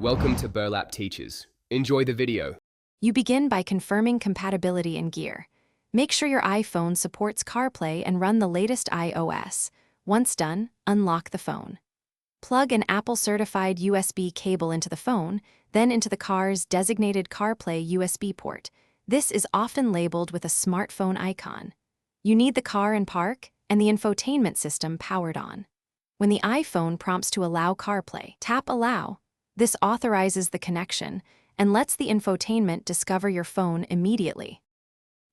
Welcome to Burlap Teachers. Enjoy the video. You begin by confirming compatibility in gear. Make sure your iPhone supports CarPlay and run the latest iOS. Once done, unlock the phone. Plug an Apple-certified USB cable into the phone, then into the car's designated CarPlay USB port. This is often labeled with a smartphone icon. You need the car in park and the infotainment system powered on. When the iPhone prompts to allow CarPlay, tap Allow. This authorizes the connection and lets the infotainment discover your phone immediately.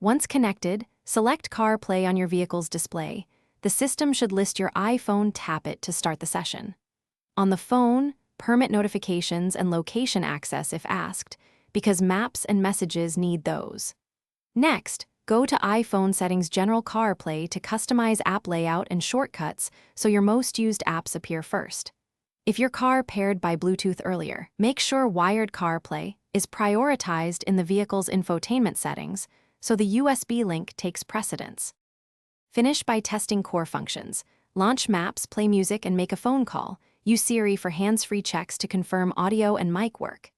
Once connected, select CarPlay on your vehicle's display. The system should list your iPhone. Tap it to start the session. On the phone, permit notifications and location access if asked, because maps and messages need those. Next, go to iPhone Settings General CarPlay to customize app layout and shortcuts so your most used apps appear first. If your car paired by Bluetooth earlier, make sure wired CarPlay is prioritized in the vehicle's infotainment settings so the USB link takes precedence. Finish by testing core functions. Launch Maps, play music, and make a phone call. Use Siri for hands-free checks to confirm audio and mic work.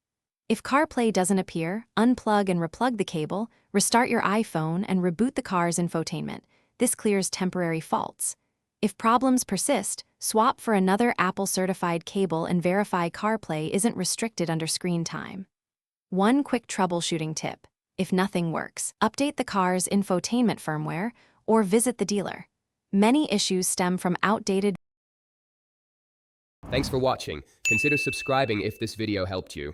If CarPlay doesn't appear, unplug and replug the cable, restart your iPhone, and reboot the car's infotainment. This clears temporary faults. If problems persist, swap for another Apple-certified cable and verify CarPlay isn't restricted under screen time. One quick troubleshooting tip: if nothing works, update the car's infotainment firmware or visit the dealer. Many issues stem from outdated. Thanks for watching. Consider subscribing if this video helped you.